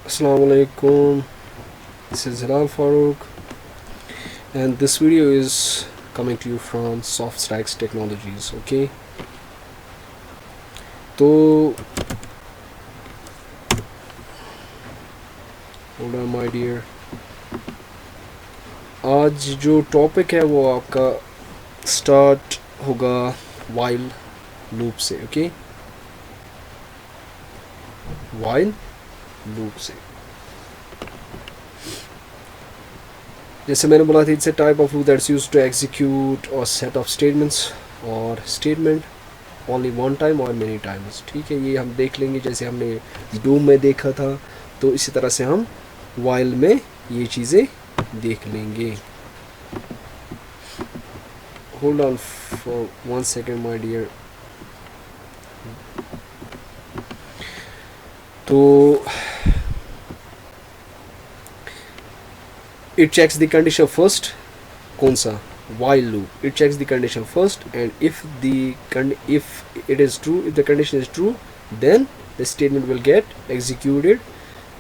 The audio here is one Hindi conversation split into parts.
Assalamu alaikum. This is Hilal Farooq, and this video is coming to you from Soft Stacks Technologies. Okay, तो hold on my dear. आज जो टॉपिक है वो आपका स्टार्ट होगा वाइल लूप से. ओके, वाइल लूप से. जैसे मैंने बोला था, it's a type of loop that's used to execute और सेट ऑफ स्टेटमेंट्स और स्टेटमेंट ओनली वन टाइम और मेनी टाइम्स. ठीक है, ये हम देख लेंगे जैसे हमने डू में देखा था, तो इसी तरह से हम वाइल में ये चीज़ें देख लेंगे. Hold on for 1 second my dear. तो it checks the condition first. कौन सा? while loop. It checks the condition first, and if it is true, if the condition is true, then the statement will get executed,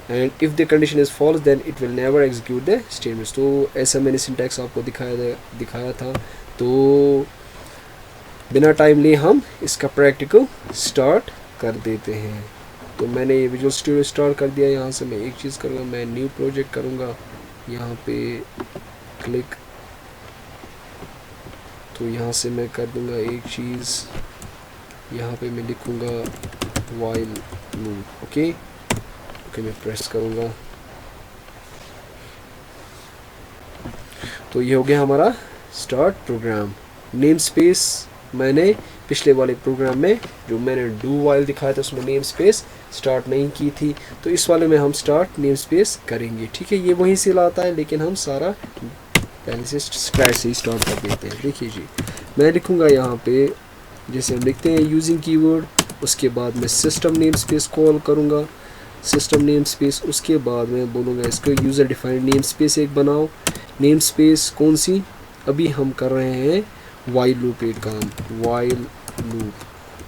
and if the condition is false, then it will never execute the statements. तो ऐसा मैंने सिंटैक्स आपको दिखाया था. तो बिना टाइम लिए हम इसका प्रैक्टिकल स्टार्ट कर देते हैं. तो मैंने ये विजुअल स्टूडियो स्टार्ट कर दिया. यहाँ से मैं एक चीज़ करूँगा, मैं न्यू प्रोजेक्ट करूँगा, यहाँ पे क्लिक. तो यहाँ से मैं कर दूँगा एक चीज़, यहाँ पे मैं लिखूँगा वाइल लूप. ओके, मैं प्रेस करूँगा. तो ये हो गया हमारा स्टार्ट प्रोग्राम. नेम स्पेस मैंने पिछले वाले प्रोग्राम में जो मैंने डू वाइल दिखाया था उसमें नेम स्पेस स्टार्ट नहीं की थी, तो इस वाले में हम स्टार्ट नेम स्पेस करेंगे. ठीक है, ये वहीं से लाता है, लेकिन हम सारा पहले से स्क्रैच से ही स्टार्ट कर देते हैं. देखिए जी, मैं लिखूँगा यहाँ पे, जैसे हम लिखते हैं यूजिंग कीवर्ड, उसके बाद मैं सिस्टम नेम स्पेस कॉल करूँगा. सिस्टम नेम स्पेस, उसके बाद मैं बोलूँगा इसको यूज़र डिफाइंड नेम स्पेस एक बनाओ. नेम स्पेस कौन सी? अभी हम कर रहे हैं वाइल लूप एक काम, while loop.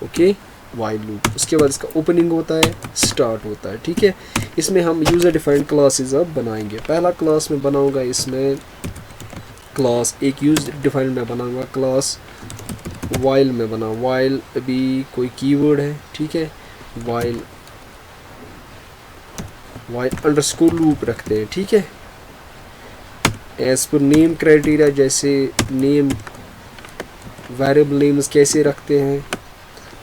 Okay, while loop. उसके बाद इसका ओपनिंग होता है, स्टार्ट होता है. ठीक है, इसमें हम यूज़र डिफाइंड क्लासेस अब बनाएंगे. पहला क्लास में बनाऊंगा, इसमें क्लास एक यूज़र डिफाइंड में बनाऊंगा क्लास वाइल में बना. वाइल अभी कोई कीवर्ड है. ठीक है, वाइल अंडरस्कोर लूप रखते हैं. ठीक है, एज पर नेम क्राइटेरिया, जैसे नेम वेरिएबल नेम्स कैसे रखते हैं.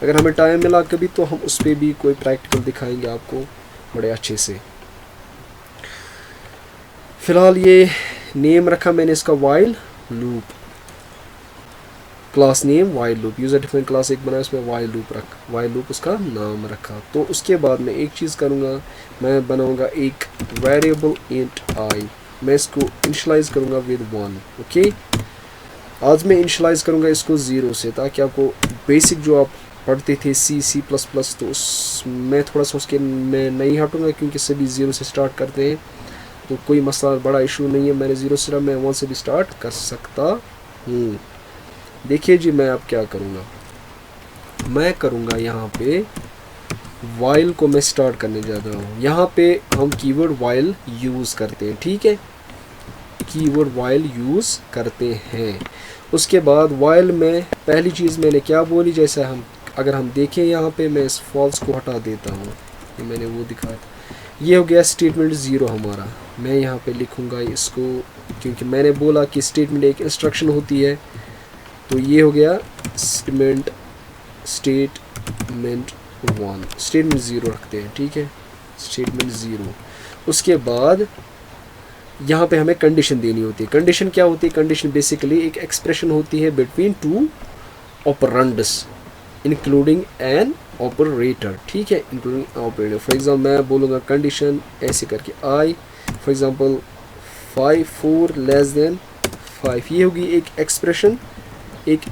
अगर हमें टाइम मिला कभी तो हम उस पर भी कोई प्रैक्टिकल दिखाएंगे आपको बड़े अच्छे से. फिलहाल ये नेम रखा मैंने इसका while loop. Class name while loop, user defined class एक बनाया, उसमें वाइल लूप उसका नाम रखा. तो उसके बाद मैं एक चीज़ करूँगा, मैं बनाऊँगा एक वेरिएबल इंट आई. मैं इसको इनिशियलाइज़ करूँगा विद 1. ओके, आज मैं इनिशियलाइज़ करूँगा इसको 0 से, ताकि आपको बेसिक जो आप पढ़ते थे C++, तो उसमें थोड़ा सा उसके मैं नहीं हटूँगा, क्योंकि सभी 0 से स्टार्ट करते हैं, तो कोई मसला बड़ा इशू नहीं है. मैंने 0 से मैं 1 से भी स्टार्ट कर सकता हूँ. देखिए जी, मैं अब क्या करूँगा, मैं करूँगा यहाँ पे वाइल को मैं स्टार्ट करने जा रहा हूँ. यहाँ पे हम कीवर्ड वाइल यूज़ करते हैं. ठीक है, कीवर्ड वाइल यूज़ करते हैं. उसके बाद वाइल में पहली चीज़ मैंने क्या बोली, जैसे अगर हम देखें यहाँ पे, मैं इस फॉल्स को हटा देता हूँ, ये मैंने वो दिखाया था. ये हो गया स्टेटमेंट 0 हमारा. मैं यहाँ पे लिखूँगा इसको, क्योंकि मैंने बोला कि स्टेटमेंट एक इंस्ट्रक्शन होती है. तो ये हो गया स्टेटमेंट 1, स्टेटमेंट 0 रखते हैं. ठीक है, स्टेटमेंट 0. उसके बाद यहाँ पे हमें कंडीशन देनी होती है. कंडीशन क्या होती है? कंडीशन बेसिकली एक एक्सप्रेशन होती है between two operands including an operator. ठीक है, इंक्लूडिंग ऑपरेटर. फॉर एग्जाम्पल मैं बोलूँगा कंडीशन ऐसे करके आई, फॉर एग्जांपल 4 लेस देन 5. ये होगी एक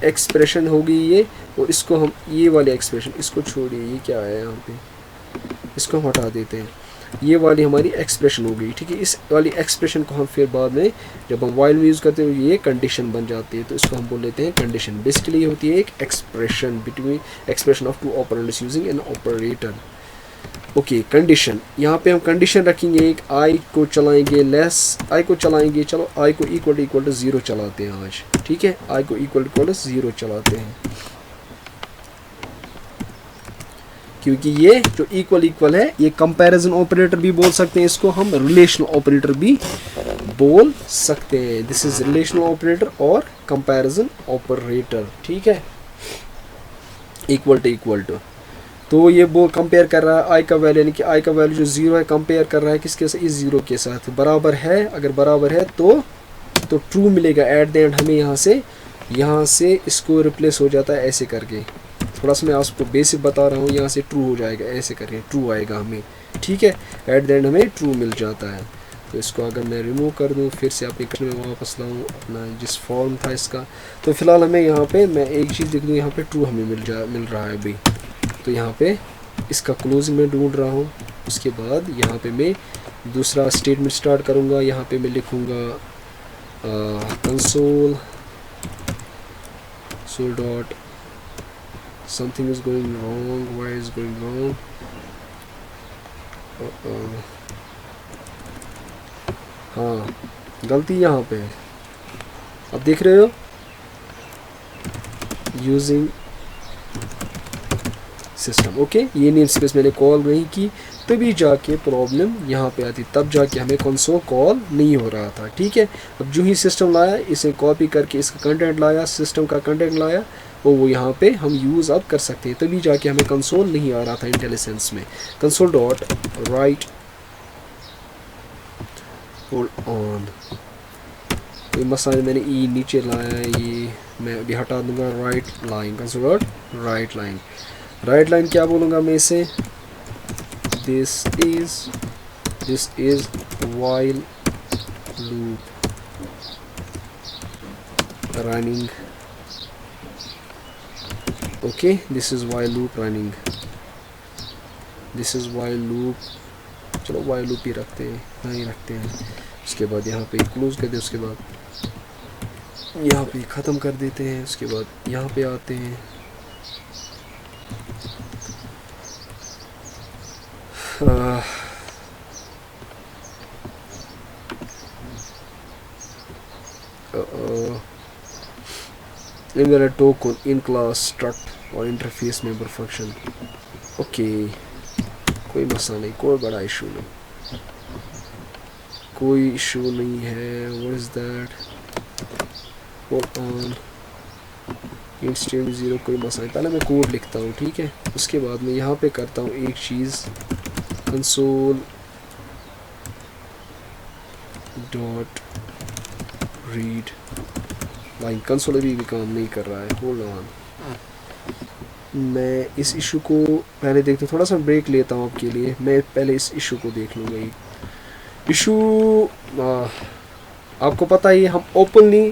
एक्सप्रेशन होगी ये. और इसको हम, ये वाले एक्सप्रेशन इसको छोड़िए, ये क्या है यहाँ पे, इसको हम हटा देते हैं. ये वाली हमारी एक्सप्रेशन हो गई. ठीक है, इस वाली एक्सप्रेशन को हम फिर बाद में जब हम वाइल में यूज़ करते हैं ये कंडीशन बन जाती है, तो इसको हम बोल लेते हैं कंडीशन. बेसिकली ये होती है एक expression of two operands using an operator. Okay condition, यहाँ पे हम कंडीशन रखेंगे एक, आई को चलाएंगे लेस, आई को चलाएंगे, चलो आई को इक्वल टू 0 चलाते हैं आज, ठीक है, आई को इक्वल टू 0 चलाते हैं, क्योंकि ये जो इक्वल है ये कंपैरिजन ऑपरेटर भी बोल सकते हैं इसको, हम रिलेशनल ऑपरेटर भी बोल सकते हैं। दिस इज रिलेशनल ऑपरेटर और कंपैरिजन ऑपरेटर, ठीक है, इक्वल टू। तो ये वो कंपेयर कर रहा है आई का वैल्यू, यानी कि आई का वैल्यू जो 0 है कंपेयर कर रहा है किसके साथ, इस 0 के साथ, बराबर है, अगर बराबर है तो ट्रू मिलेगा एट द एंड हमें। यहाँ से इसको रिप्लेस हो जाता है ऐसे करके, थोड़ा सा मैं आपको बेसिक बता रहा हूँ, यहाँ से ट्रू हो जाएगा ऐसे करके, ट्रू आएगा हमें, ठीक है, एट द एंड हमें ट्रू मिल जाता है। तो इसको अगर मैं रिमूव कर दूँ, फिर से अपने कट में वापस लाऊँ अपना जिस फॉर्म था इसका, तो फिलहाल हमें यहाँ पे मैं एक चीज़ देख दूँ, यहाँ पे ट्रू हमें मिल रहा है अभी। तो यहाँ पे इसका क्लोजिंग में ढूंढ रहा हूँ, उसके बाद यहाँ पे मैं दूसरा स्टेटमेंट स्टार्ट करूँगा। यहाँ पे मैं लिखूँगा console dot something is going wrong, why is going wrong, हाँ गलती यहाँ पे है, अब देख रहे हो, यूजिंग सिस्टम, ओके, ये नेम स्पेस मैंने कॉल नहीं की, तभी जाके प्रॉब्लम यहाँ पे आती, तब जाके हमें कंसोल कॉल नहीं हो रहा था, ठीक है। अब जो ही सिस्टम लाया, इसे कॉपी करके इसका कंटेंट लाया, सिस्टम का कंटेंट लाया, वो यहाँ पे हम यूज़ अब कर सकते हैं, तभी जाके हमें कंसोल नहीं आ रहा था इंटेलिसेंस में। Console dot right hold on, कोई मसला मैंने ई नीचे लाया है, ये मैं अभी हटा दूंगा, right line, console dot right line, right line क्या बोलूँगा मैं इसे, this is while loop running, okay, this is while loop running, this is while loop, चलो वाइल लूप ही रखते हैं, नहीं रखते हैं। उसके बाद यहाँ पे क्लोज कर दे, उसके बाद यहाँ पे ख़त्म कर देते हैं, उसके बाद यहाँ पे आते हैं, inner token in class struct और इंटरफेस मेंबर फंक्शन, ओके, कोई मसला नहीं, कोई बड़ा इशू नहीं, कोई इशू नहीं है। What is that, hold on, instant 0, कोई मसला नहीं, पहले मैं कोड लिखता हूँ, ठीक है, उसके बाद मैं यहाँ पे करता हूँ एक चीज़, console dot read line, console अभी भी काम नहीं कर रहा है, होल्ड ऑन, मैं इस इशू को पहले देखता हूँ, थोड़ा सा ब्रेक लेता हूँ आपके लिए, मैं पहले इस इशू को देख लूँगा। ये इशू आपको पता ही, हम ओपनली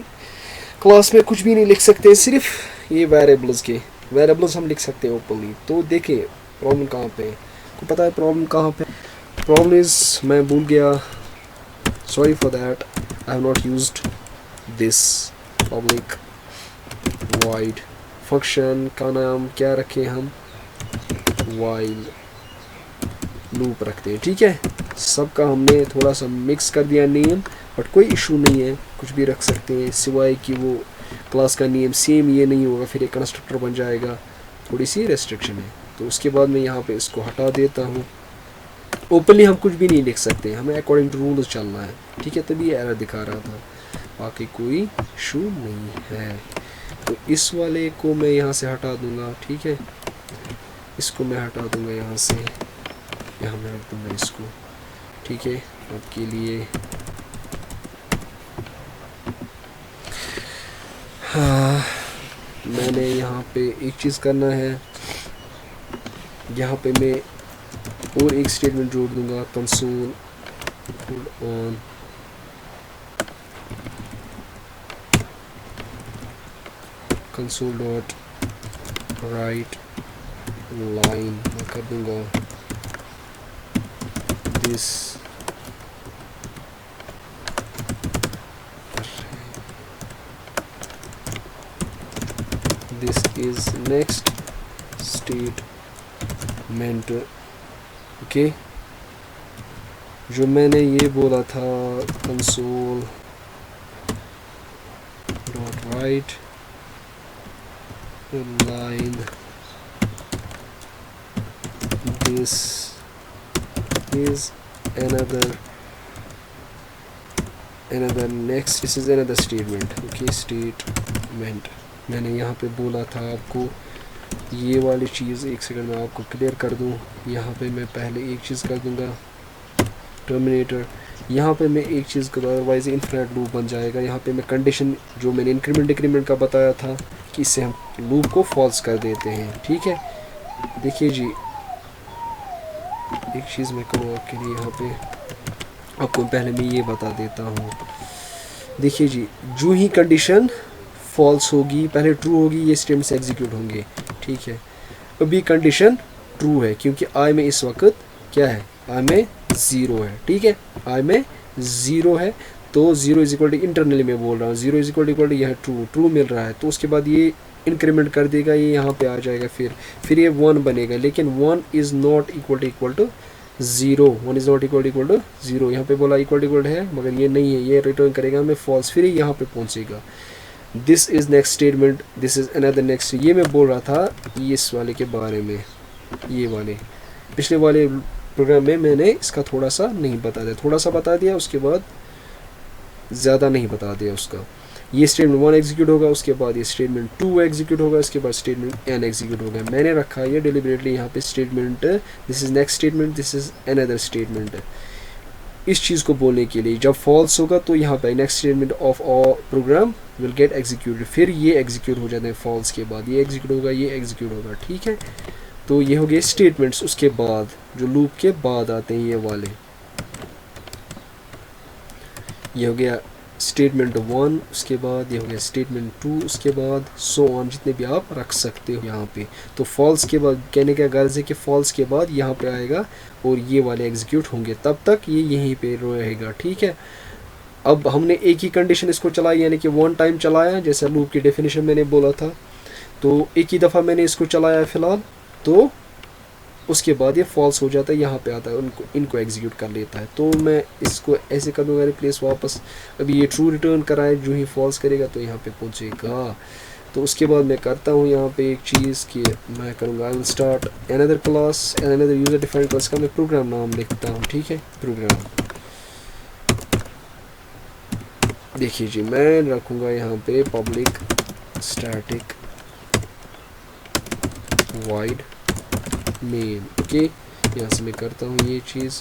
क्लास में कुछ भी नहीं लिख सकते, सिर्फ ये वेरिएबल्स हम लिख सकते हैं ओपनली। तो देखिए प्रॉब्लम कहाँ पे है, आपको पता है प्रॉब्लम कहाँ पे, प्रॉब्लम इज, मैं भूल गया, sorry for that, I have not used this public wide function का नाम क्या रखें हम, वाइल लूप रखते हैं, ठीक है। सबका हमने थोड़ा सा मिक्स कर दिया नेम, बट कोई इशू नहीं है, कुछ भी रख सकते हैं, सिवाय कि वो क्लास का नेम सेम ये नहीं होगा, फिर एक कंस्ट्रक्टर बन जाएगा, थोड़ी सी रेस्ट्रिक्शन है। तो उसके बाद मैं यहाँ पे इसको हटा देता हूँ, ओपनली हम कुछ भी नहीं लिख सकते, हमें अकॉर्डिंग टू रूल्स चलना है, ठीक है, तभी एरर दिखा रहा था, बाकी कोई इशू नहीं है। तो इस वाले को मैं यहाँ से हटा दूँगा, ठीक है, इसको मैं हटा दूँगा यहाँ से, यहाँ मैं रख दूँगा इसको, ठीक है, आपके लिए। हाँ, मैंने यहाँ पे एक चीज़ करना है, यहाँ पे मैं और एक स्टेटमेंट जोड़ दूँगा, console hold on, console dot right line, मैं कर दूँगा this is next statement okay. जो मैंने ये बोला था console dot right line this is another next, this is another statement, okay, statement। मैंने यहाँ पे बोला था आपको ये वाली चीज़, एक सेकंड में आपको क्लियर कर दूँ। यहाँ पे मैं पहले एक चीज़ कर दूँगा टर्मिनेटर, यहाँ पे मैं एक चीज़ कर, अदरवाइज इनफिनिट लूप बन जाएगा। यहाँ पे मैं कंडीशन जो मैंने इंक्रीमेंट डिक्रीमेंट का बताया था कि इससे हम लूप को फॉल्स कर देते हैं, ठीक है। देखिए जी, एक चीज़ मैं करूँ आपके लिए, यहाँ पे आपको पहले मैं ये बता देता हूँ। देखिए जी, जो ही कंडीशन फॉल्स होगी, पहले ट्रू होगी, ये स्टेटमेंट्स एग्जीक्यूट होंगे, ठीक है। अभी कंडीशन ट्रू है क्योंकि आई में इस वक्त क्या है, आई में 0 है, ठीक है, आई में 0 है। तो 0 इज इक्वल टू, इंटरनली मैं बोल रहा हूँ, 0 इज इक्वल टू यह ट्रू मिल रहा है। तो उसके बाद ये इंक्रीमेंट कर देगा, ये यहाँ पे आ जाएगा, फिर ये 1 बनेगा, लेकिन 1 is not equal to 0, 1 is not equal to 0। यहाँ पे बोला इक्वल है मगर ये नहीं है, ये रिटर्न करेगा हमें फॉल्स, फिर यहाँ पे पहुँचेगा। This is next statement, this is another next. ये मैं बोल रहा था इस वाले के बारे में, ये वाले पिछले वाले प्रोग्राम में मैंने इसका थोड़ा सा नहीं बता दिया, थोड़ा सा बता दिया, उसके बाद ज़्यादा नहीं बता दिया उसका। ये स्टेटमेंट 1 एग्जीक्यूट होगा, उसके बाद ये स्टेटमेंट 2 एग्जीक्यूट होगा, इसके बाद स्टेटमेंट n एग्जीक्यूट होगा। मैंने रखा है ये डिलिबरेटली यहाँ पे statement, this is next statement, this is another statement, इस चीज़ को बोलने के लिए। जब फॉल्स होगा तो यहाँ पे next statement of all programme will get executed, फिर ये एग्जीक्यूट हो जाते हैं फॉल्स के बाद, ये एग्जीक्यूट होगा, ये एग्जीक्यूट होगा, ठीक है। तो ये हो गए स्टेटमेंट्स, उसके बाद जो लूप के बाद आते हैं ये वाले, ये हो गया स्टेटमेंट 1, उसके बाद ये हो गया स्टेटमेंट 2, उसके बाद सो ऑन, जितने भी आप रख सकते हो यहाँ पे। तो फॉल्स के बाद, कहने का गर्ज है कि फॉल्स के बाद यहाँ पे आएगा और ये वाले एग्जीक्यूट होंगे, तब तक ये यहीं पे रहेगा, ठीक है। अब हमने एक ही कंडीशन इसको चलाई, यानी कि 1 टाइम चलाया, जैसे लूप की डेफिनेशन मैंने बोला था, तो एक ही दफ़ा मैंने इसको चलाया फ़िलहाल, तो उसके बाद ये फॉल्स हो जाता है, यहाँ पे आता है, इनको एग्जीक्यूट कर लेता है। तो मैं इसको ऐसे कर दूँगा रिप्लेस वापस, अभी ये ट्रू रिटर्न कराए, जो ही फॉल्स करेगा तो यहाँ पे पहुँचेगा। तो उसके बाद मैं करता हूँ यहाँ पे एक चीज़ कि मैं करूँगा, I will start another class, another user defined class का मैं प्रोग्राम नाम लिखता हूँ, ठीक है, प्रोग्राम। देखिए जी, मैं रखूँगा यहाँ पे public static wide main, okay. यहाँ से मैं करता हूँ ये चीज़,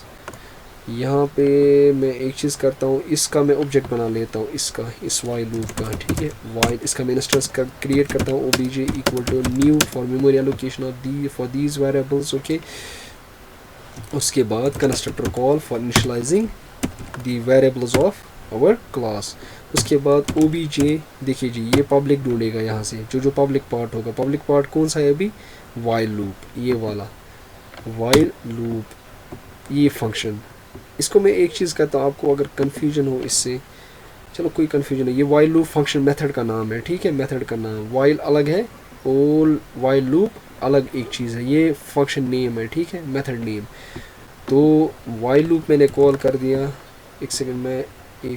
यहाँ पे मैं एक चीज़ करता हूँ, इसका मैं ऑब्जेक्ट बना लेता हूँ, इसका, इस वाइल लूप का, ठीक है, वाइल, इसका मैं इंस्टेंस का क्रिएट करता हूँ, obj equal to new for memory allocation of the for these variables, okay. उसके बाद constructor call for initialising the variables of our class. उसके बाद obj, देखिए जी, ये पब्लिक ढूंढेगा यहाँ से, जो पब्लिक पार्ट होगा। पब्लिक पार्ट कौन सा है अभी, वाइल लूप, ये वाला वाइल लूप, ये फंक्शन। इसको मैं एक चीज़ कहता हूँ, आपको अगर कन्फ्यूजन हो इससे, चलो कोई कन्फ्यूजन है, ये वाइल लूप फंक्शन मेथड का नाम है, ठीक है, मेथड का नाम, वाइल अलग है और वाइल लूप अलग एक चीज़ है, ये फंक्शन नेम है, ठीक है, मेथड नेम। तो वाइल लूप मैंने कॉल कर दिया, एक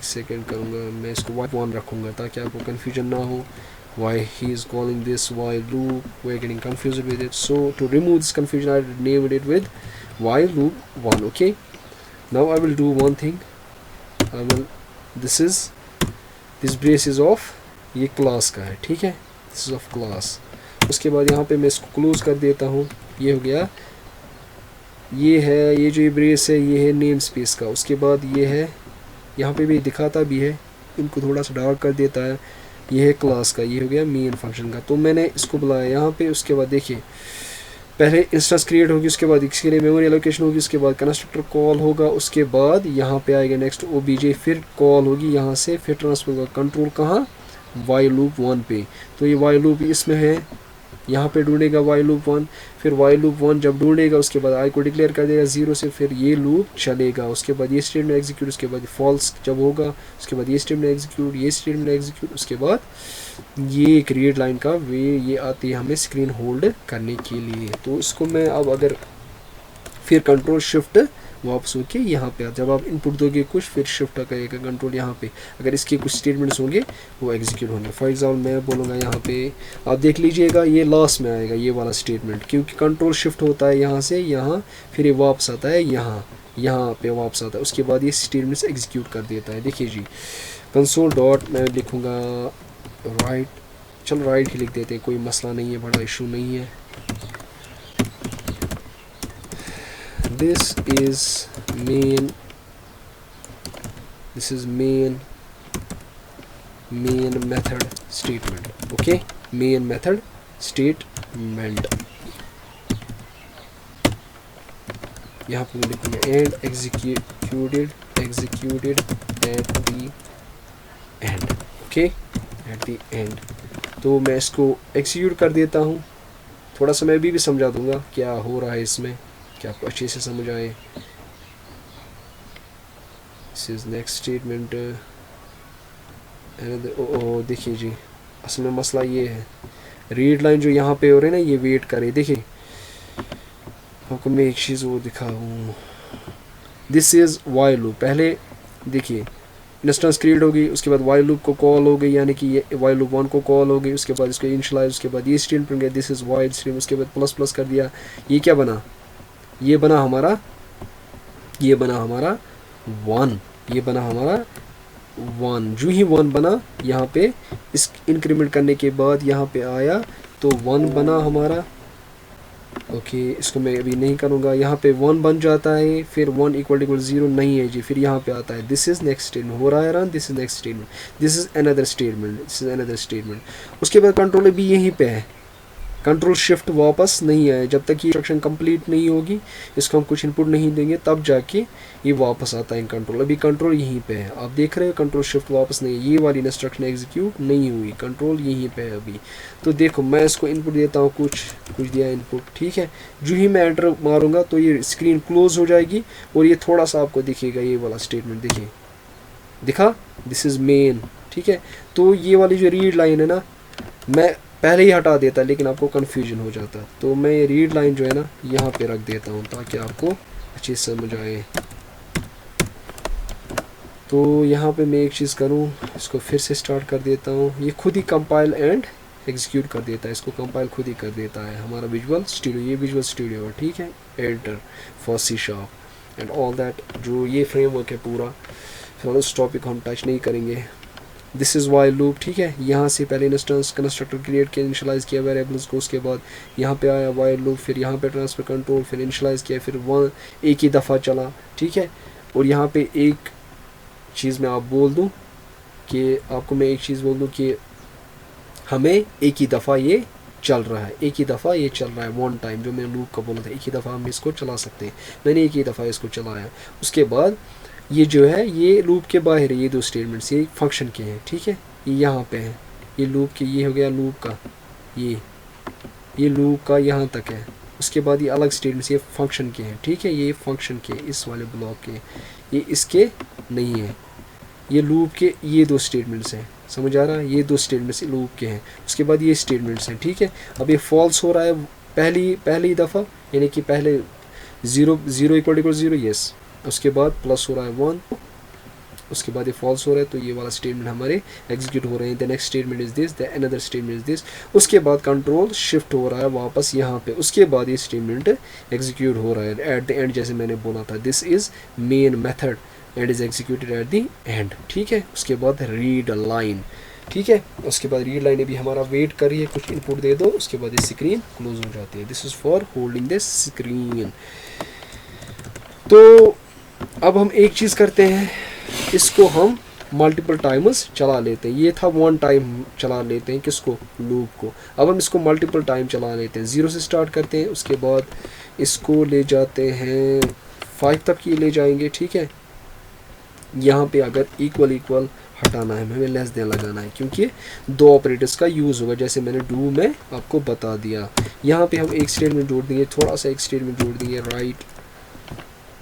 सेकेंड करूँगा, मैं इसको वाइल 1 रखूँगा ताकि आपको कन्फ्यूजन ना हो। Why he is calling this while loop, we're getting confused with it, so to remove this confusion I named it with while loop 1, okay. Now I will do one thing, this brace is of, ये class का है, ठीक है, this is of class। उसके बाद यहाँ पे मैं इसको क्लोज कर देता हूँ, ये हो गया, ये है, ये जो ये ब्रेस है ये है नेम स्पेस का। उसके बाद ये है, यहाँ पे भी दिखाता भी है, इनको थोड़ा सा डार्क कर देता है, ये है क्लास का, ये हो गया मेन फंक्शन का। तो मैंने इसको बुलाया यहाँ पे, उसके बाद देखिए पहले इंस्टेंस क्रिएट होगी, उसके बाद इसके लिए मेमोरी एलोकेशन होगी, उसके बाद कंस्ट्रक्टर कॉल होगा, उसके बाद यहाँ पे आएगा नेक्स्ट obj, फिर कॉल होगी यहाँ से, फिर ट्रांसफर होगा कंट्रोल कहाँ, वाइल लूप 1 पे। तो ये वाइल लूप इसमें है, यहाँ पे ढूंढेगा वाइल लूप 1, फिर वाइल लूप 1 जब ढूंढेगा उसके बाद आई को डिक्लेयर कर देगा 0 से, फिर ये लूप चलेगा। उसके बाद ये स्टेटमेंट एग्जीक्यूट, उसके बाद फॉल्स जब होगा उसके बाद ये स्टेटमेंट एग्जीक्यूट, ये स्टेटमेंट एग्जीक्यूट, उसके बाद ये क्रिएट लाइन का वे, ये आती है हमें स्क्रीन होल्ड करने के लिए। तो इसको मैं अब अगर फिर कंट्रोल शिफ्ट वापस होके यहाँ पे जब आप इनपुट दोगे कुछ, फिर शिफ्ट करेगा कंट्रोल यहाँ पे, अगर इसके कुछ स्टेटमेंट्स होंगे वो एग्जीक्यूट होंगे। फॉर एग्जाम्पल मैं बोलूँगा यहाँ पे, आप देख लीजिएगा ये लास्ट में आएगा ये वाला स्टेटमेंट, क्योंकि कंट्रोल शिफ्ट होता है यहाँ से यहाँ, फिर ये वापस आता है यहाँ पे वापस आता है, उसके बाद ये स्टेटमेंट्स एग्जीक्यूट कर देता है। देखिए जी, कंसोल डॉट मैं लिखूँगा राइट, चलो राइट ही लिख देते हैं, कोई मसला नहीं है, बड़ा इशू नहीं है। this is main method statement, okay, main method statement। यहाँ पे मैं लिखूँगा and executed at the end, okay, at the end। तो मैं इसको execute कर देता हूँ, थोड़ा सा मैं भी समझा दूंगा क्या हो रहा है इसमें, क्या आपको अच्छे से समझ आए। This is next statement. देखिए जी, असल में मसला ये है, रीड लाइन जो यहाँ पे हो रही है ना, ये वेट करे। देखिए आपको मैं एक चीज़ वो दिखाऊँ, दिस इज़ वाइल लूप। पहले देखिए इंस्टेंस क्रिएट हो गई, उसके बाद वाइल लूप को कॉल हो गई, यानी कि ये वाइल लूप 1 को कॉल हो गई, उसके बाद इसको इनिशियलाइज, उसके बाद ये स्ट्रिंग बन गया दिस इज़ वाइल स्ट्रिंग, उसके बाद प्लस प्लस कर दिया, ये क्या बना, ये बना हमारा 1, ये बना हमारा 1। जो ही 1 बना, यहाँ पे इस इंक्रीमेंट करने के बाद यहाँ पे आया तो 1 बना हमारा। ओके, इसको मैं अभी नहीं करूँगा, यहाँ पे 1 बन जाता है, फिर 1 = 0 नहीं है जी, फिर यहाँ पे आता है दिस इज़ नेक्स्ट स्टेटमेंट, हो रहा है run, this is next statement, this is another statement, उसके बाद कंट्रोल भी यहीं पे है, कंट्रोल शिफ्ट वापस नहीं आए, जब तक ये इंस्ट्रक्शन कंप्लीट नहीं होगी, इसको हम कुछ इनपुट नहीं देंगे, तब जाके ये वापस आता है कंट्रोल। अभी कंट्रोल यहीं पे है, आप देख रहे हो कंट्रोल शिफ्ट वापस नहीं, ये वाली इंस्ट्रक्शन एग्जीक्यूट नहीं हुई, कंट्रोल यहीं पे है अभी। तो देखो मैं इसको इनपुट देता हूँ, कुछ दिया इनपुट, ठीक है, जो ही मैं एंटर मारूंगा तो ये स्क्रीन क्लोज हो जाएगी और ये थोड़ा सा आपको दिखेगा, ये वाला स्टेटमेंट देखिए, दिखा, दिस इज़ मेन, ठीक है। तो ये वाली जो रीड लाइन है ना, मैं पहले ही हटा देता, लेकिन आपको कन्फ्यूजन हो जाता, तो मैं ये रीड लाइन जो है ना यहाँ पे रख देता हूँ ताकि आपको अच्छे से समझ आए। तो यहाँ पे मैं एक चीज़ करूँ, इसको फिर से स्टार्ट कर देता हूँ, ये खुद ही कंपाइल एंड एग्जीक्यूट कर देता है, इसको कंपाइल खुद ही कर देता है हमारा विजुअल स्टूडियो, ये विजुअल स्टूडियो है, ठीक है, editor for C# and all that, जो ये फ्रेमवर्क है पूरा। फिर उस टॉपिक को हम टच नहीं करेंगे। दिस इज़ वाइल लूप, ठीक है, यहाँ से पहले इंस्टेंस कंस्ट्रक्टर क्रिएट किया, इनिशियलाइज किया वेरिएबल्स को, उसके बाद यहाँ पे आया वाइल लूप, फिर यहाँ पे ट्रांसफर कंट्रोल, फिर इनिशियलाइज किया, फिर 1 एक ही दफ़ा चला, ठीक है। और यहाँ पे एक चीज़ मैं आप बोल दूँ कि आपको मैं एक चीज़ बोल दूँ कि हमें एक ही दफ़ा ये चल रहा है, एक ही दफ़ा ये चल रहा है, 1 टाइम, जो मैंने लूप का बोला था, एक ही दफ़ा हम इसको चला सकते हैं, मैंने एक ही दफ़ा इसको चलाया। उसके बाद ये जो है ये लूप के बाहर है, ये 2 स्टेटमेंट्स ये फंक्शन के हैं, ठीक है, ये यहाँ पे है, ये लूप के, ये हो गया लूप का, ये लूप का यहाँ तक है, उसके बाद ये अलग स्टेटमेंट्स ये फंक्शन के हैं, ठीक है, ये फंक्शन के इस वाले ब्लॉक के, ये इसके नहीं है, ये लूप के ये 2 स्टेटमेंट्स हैं, समझ आ रहा है, ये 2 स्टेटमेंट्स लूप के हैं, उसके बाद ये स्टेटमेंट्स हैं, ठीक है। अब ये फॉल्स हो रहा है पहली दफ़ा, यानी कि पहले 0 = 0, यस, उसके बाद प्लस हो रहा है 1, उसके बाद ये फॉल्स हो रहा है, तो ये वाला स्टेटमेंट हमारे एग्जीक्यूट हो रहे हैं। The next statement is this, the another statement is this, उसके बाद कंट्रोल शिफ्ट हो रहा है वापस यहाँ पे, उसके बाद ये स्टेटमेंट एग्जीक्यूट हो रहा है एट द एंड, जैसे मैंने बोला था this is main method and is executed at the end, ठीक है। उसके बाद रीड लाइन, ठीक है, उसके बाद रीड लाइन भी हमारा वेट कर रही है, कुछ इनपुट दे दो, उसके बाद ये स्क्रीन क्लोज हो जाती है। This is for holding this screen. तो अब हम एक चीज़ करते हैं, इसको हम मल्टीपल टाइम्स चला लेते हैं, ये था 1 टाइम चला लेते हैं, किसको, लूप को। अब हम इसको मल्टीपल टाइम चला लेते हैं, 0 से स्टार्ट करते हैं, उसके बाद इसको ले जाते हैं 5 तक ही ले जाएंगे, ठीक है। यहाँ पे अगर इक्वल हटाना है, हमें लेस देन लगाना है, क्योंकि 2 ऑपरेटर्स का यूज़ होगा, जैसे मैंने डू में आपको बता दिया। यहाँ पे हम एक स्टेटमेंट जोड़ देंगे, थोड़ा सा एक स्टेटमेंट जोड़ देंगे, राइट,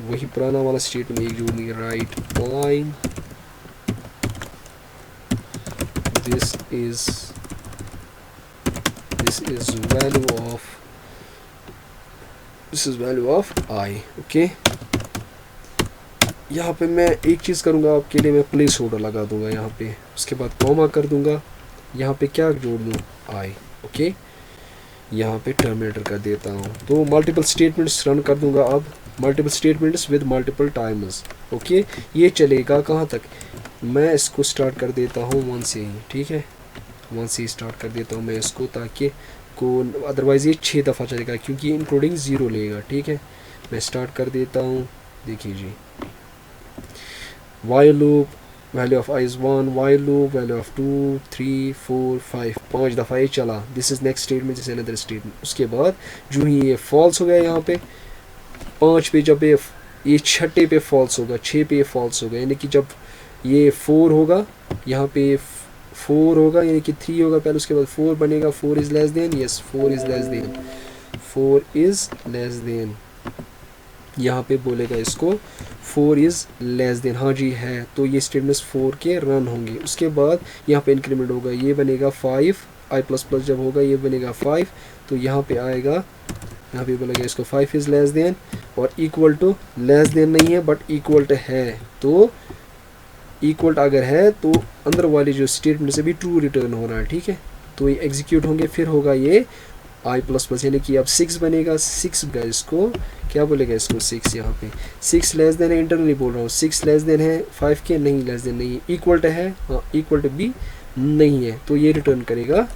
वही पुराना वाला स्टेटमेंट एक जोड़ देंगे, right line, this is value of this is value of I. Okay, यहाँ पे मैं एक चीज़ करूँगा आपके लिए, मैं प्लेस होल्डर लगा दूँगा यहाँ पे, उसके बाद कॉमा कर दूँगा, यहाँ पे क्या जोड़ दूँ, आई। ओके, यहाँ पे टर्मिनेटर कर देता हूँ, तो मल्टीपल स्टेटमेंट्स रन कर दूँगा अब, multiple statements with multiple timers. Okay, ये चलेगा कहाँ तक, मैं इसको स्टार्ट कर देता हूँ 1 से ही, ठीक है, 1 से ही स्टार्ट कर देता हूँ मैं इसको, ताकि को अदरवाइज़ ये 6 दफ़ा चलेगा क्योंकि इंक्लूडिंग 0 लेगा। ठीक है, मैं स्टार्ट कर देता हूँ, देखिए जी, while loop value of i is 1, while loop value of 2 3 4 5, 5 दफ़ा ये चला, this is next statement, this is another statement. उसके बाद जो ही ये फॉल्स हो गया, यहाँ पे 5 पे जब ये 6 पे फॉल्स होगा, 6 पे फॉल्स होगा, यानी कि जब ये 4 होगा, यहाँ पे 4 होगा, यानी कि 3 होगा पहले, उसके बाद 4 बनेगा, 4 is less than, yes 4 is less than, 4 is less than, यहाँ पे बोलेगा इसको 4 इज़ लेस देन, हाँ जी है, तो ये स्टेटमेंट्स 4 के रन होंगे। उसके बाद यहाँ पे इंक्रीमेंट होगा, ये बनेगा 5, आई प्लस प्लस जब होगा ये बनेगा 5, तो यहाँ पे आएगा, यहाँ पे बोलेगा इसको 5 इज़ लेस देन, और इक्वल टू, लेस देन नहीं है बट इक्वल टू है, तो इक्वल अगर है तो अंदर वाली जो स्टेटमेंट से भी ट्रू रिटर्न हो रहा है। ठीक है, तो ये एग्जीक्यूट होंगे, फिर होगा ये आई प्लस प्लस, यानी कि अब 6 बनेगा, 6 का इसको क्या बोलेगा, इसको 6, यहाँ पे 6 लेस देन है, इंटरनली बोल रहा हूँ, 6 लेस देन है 5 के, नहीं लेस देन नहीं है, इक्वल टू है, हाँ इक्वल टू भी नहीं है, तो ये रिटर्न करेगा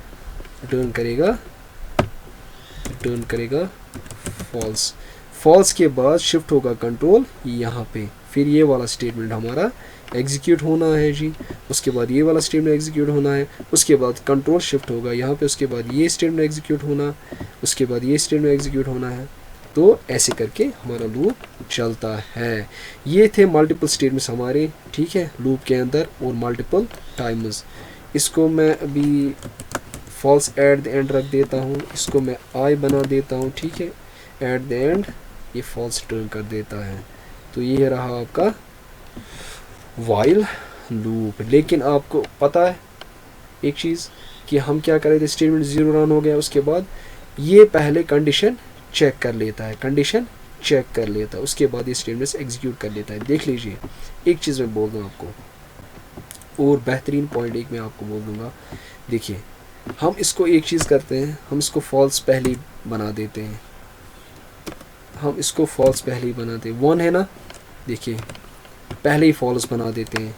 फॉल्स। फॉल्स के बाद शिफ्ट होगा कंट्रोल यहाँ पे, फिर ये वाला स्टेटमेंट हमारा एग्जीक्यूट होना है जी, उसके बाद ये वाला स्टेटमेंट एग्जीक्यूट होना है, उसके बाद कंट्रोल शिफ्ट होगा यहाँ पे, उसके बाद ये स्टेटमेंट एग्जीक्यूट होना, उसके बाद ये स्टेटमेंट एग्जीक्यूट होना है, तो ऐसे करके हमारा लूप चलता है। ये थे मल्टीपल स्टेटमेंट्स हमारे, ठीक है, लूप के अंदर, और मल्टीपल टाइमर्स। इसको मैं अभी फॉल्स एट द एंड रख देता हूँ, इसको मैं आई बना देता हूँ, ठीक है, एट द एंड ये फॉल्स रिटर्न कर देता है। तो ये रहा आपका वाइल लूप। लेकिन आपको पता है एक चीज़ कि हम क्या कर रहे थे, स्टेटमेंट 0 रन हो गया, उसके बाद ये पहले कंडीशन चेक कर लेता है, उसके बाद ये स्टेटमेंट एग्जीक्यूट कर लेता है। देख लीजिए, एक चीज़ मैं बोल दूँ आपको, और बेहतरीन पॉइंट एक मैं आपको बोल दूँगा, देखिए हम इसको एक चीज़ करते हैं, हम इसको फॉल्स पहले बना देते हैं, हम इसको फॉल्स पहले ही बनाते हैं, 1 है ना, देखिए पहले ही फॉल्स बना देते हैं,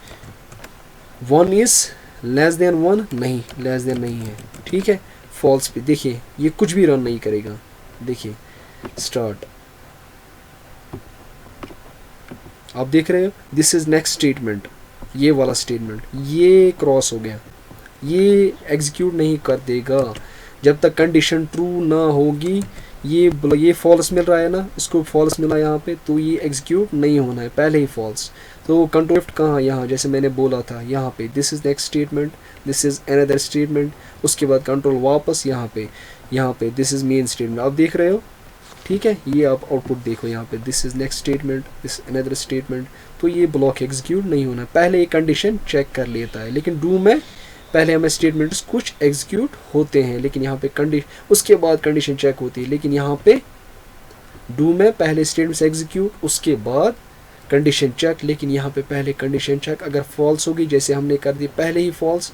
1 इज़ लेस देन 1, नहीं लेस देन नहीं है, ठीक है, फॉल्स पे देखिए ये कुछ भी रन नहीं करेगा, देखिए स्टार्ट, आप देख रहे हो, दिस इज़ नेक्स्ट स्टेटमेंट, ये वाला स्टेटमेंट ये क्रॉस हो गया, ये एग्जीक्यूट नहीं कर देगा जब तक कंडीशन ट्रू ना होगी। ये फॉल्स मिल रहा है ना, इसको फॉल्स मिला यहाँ पे, तो ये एग्जीक्यूट नहीं होना है, पहले ही फॉल्स। तो कंट्रोल शिफ्ट कहाँ, यहाँ जैसे मैंने बोला था, यहाँ पे this is next statement, this is another statement, उसके बाद कंट्रोल वापस यहाँ पे दिस इज़ मेन स्टेटमेंट, आप देख रहे हो, ठीक है, ये आप आउटपुट देखो यहाँ पे, this is next statement, this another statement, तो ये ब्लॉक एग्जीक्यूट नहीं होना, पहले ये कंडीशन चेक कर लेता है। लेकिन डू में पहले हमें स्टेटमेंट्स कुछ एग्जीक्यूट होते हैं, लेकिन यहाँ पे उसके बाद कंडीशन चेक होती है, लेकिन यहाँ पे डू में पहले स्टेटमेंट्स एग्जीक्यूट, उसके बाद कंडीशन चेक, लेकिन यहाँ पे पहले कंडीशन चेक अगर फॉल्स होगी, जैसे हमने कर दी पहले ही फॉल्स,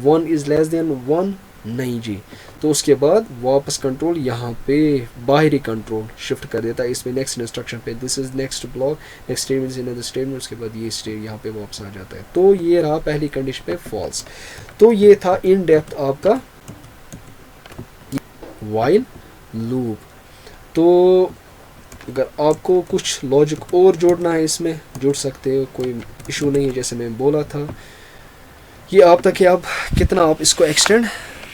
1 इज़ लेस देन 1 नहीं जी, तो उसके बाद वापस कंट्रोल यहाँ पे बाहरी कंट्रोल शिफ्ट कर देता है इसमें नेक्स्ट इंस्ट्रक्शन पे, this is next block, next statement is another statement, उसके बाद ये स्टेट यहाँ पे वापस आ जाता है। तो ये रहा पहली कंडीशन पे फॉल्स। तो ये था इन डेप्थ आपका वाइल लूप। तो अगर आपको कुछ लॉजिक और जोड़ना है इसमें जोड़ सकते हो, कोई इशू नहीं है, जैसे मैं बोला था ये आप तक है, आप कितना आप इसको एक्सटेंड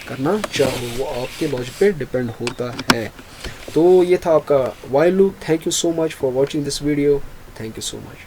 करना चाहो वो आपके लॉजिक पे डिपेंड होता है। तो ये था आपका while loop. Thank you so much for watching this video, thank you so much.